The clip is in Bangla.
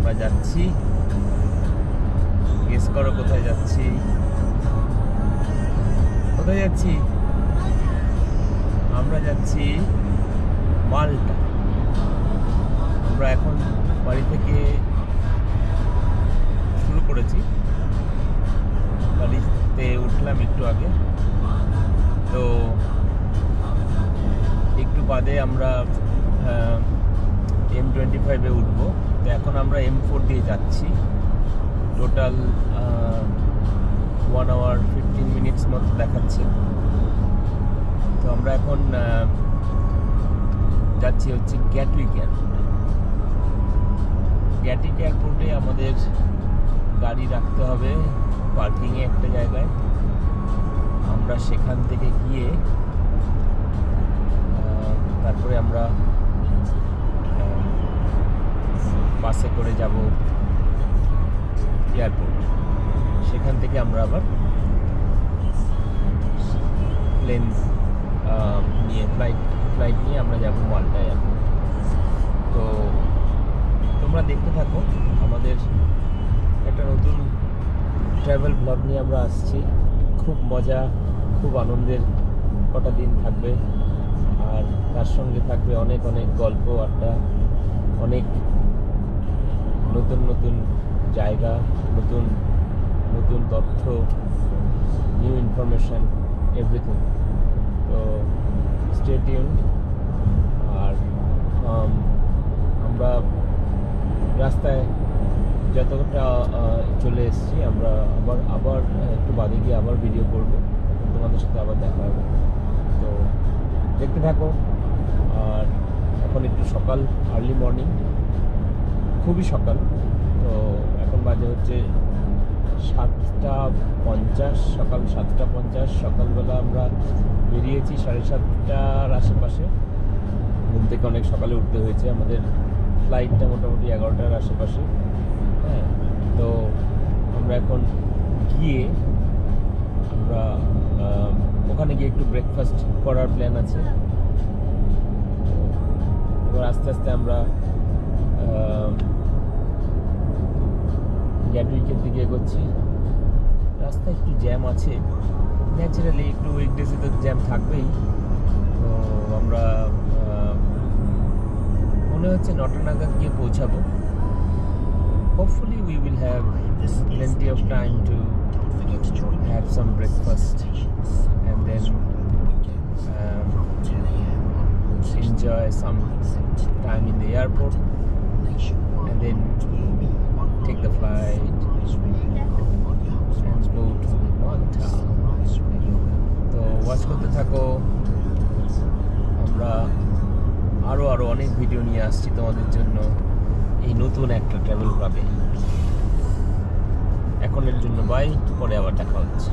আমরা যাচ্ছি, গেস করো কোথায় যাচ্ছি? কোথায় যাচ্ছি? আমরা যাচ্ছি মাল্টা। আমরা এখন বাড়ি থেকে শুরু করেছি, গাড়িতে উঠলাম একটু আগে, তো একটু বাদে আমরা M25-এ উঠবো। তো এখন আমরা M4 দিয়ে যাচ্ছি। টোটাল 1 hour 15 minutes মতো দেখাচ্ছে। তো আমরা এখন যাচ্ছি হচ্ছে গ্যাটউইক এয়ারপোর্ট। গ্যাটউইক এয়ারপোর্টে আমাদের গাড়ি রাখতে হবে পার্কিংয়ে একটা জায়গায়। আমরা সেখান থেকে গিয়ে তারপরে আমরা বাসে করে যাব এয়ারপোর্ট। সেখান থেকে আমরা আবার প্লেন নিয়ে ফ্লাইট নিয়ে আমরা যাব মাল্টা এয়ারপোর্ট। তো তোমরা দেখতে থাকো, আমাদের একটা নতুন ট্রাভেল ব্লগ নিয়ে আমরা আসছি। খুব মজা, খুব আনন্দের কটা দিন থাকবে, আর তার সঙ্গে থাকবে অনেক অনেক গল্প আড্ডা, অনেক নতুন নতুন জায়গা, নতুন নতুন তথ্য, নিউ ইনফরমেশন, এভরিথিং। তো স্টে টিউনড। আর আমরা রাস্তায় যতটা চলে এসেছি, আমরা আবার একটু বাদে গিয়ে আবার ভিডিও করবো, তোমাদের সাথে আবার দেখা হবে। তো দেখতে থাকো। আর এখন একটু সকাল, আর্লি মর্নিং, খুবই সকাল। তো এখন বাজে হচ্ছে 7:50, সকাল 7:50। সকালবেলা আমরা বেরিয়েছি 7:30টার আশেপাশে। ঘুম থেকে অনেক সকালে উঠতে হয়েছে, আমাদের ফ্লাইটটা মোটামুটি 11টার আশেপাশে। হ্যাঁ, তো আমরা এখন গিয়ে আমরা ওখানে গিয়ে একটু ব্রেকফাস্ট করার প্ল্যান আছে। এবার আস্তে আস্তে আমরা গ্যাটউইকের দিকে এগোচ্ছি। রাস্তায় একটু জ্যাম আছে, ন্যাচারালি একটু উইকডেজে তো জ্যাম থাকবেই। তো আমরা মনে হচ্ছে 9টা নাগাদ গিয়ে পৌঁছাবো। Hopefully we will have plenty of time to have some breakfast and then enjoy some time in the airport and then take the flight and go to Malta. তো ওয়াচ করতে থাকো, আমরা আরও অনেক ভিডিও নিয়ে আসছি তোমাদের জন্য এই নতুন একটা ট্রাভেল ক্লাবে। এখনের জন্য বাই, পরে আবার দেখা হচ্ছে।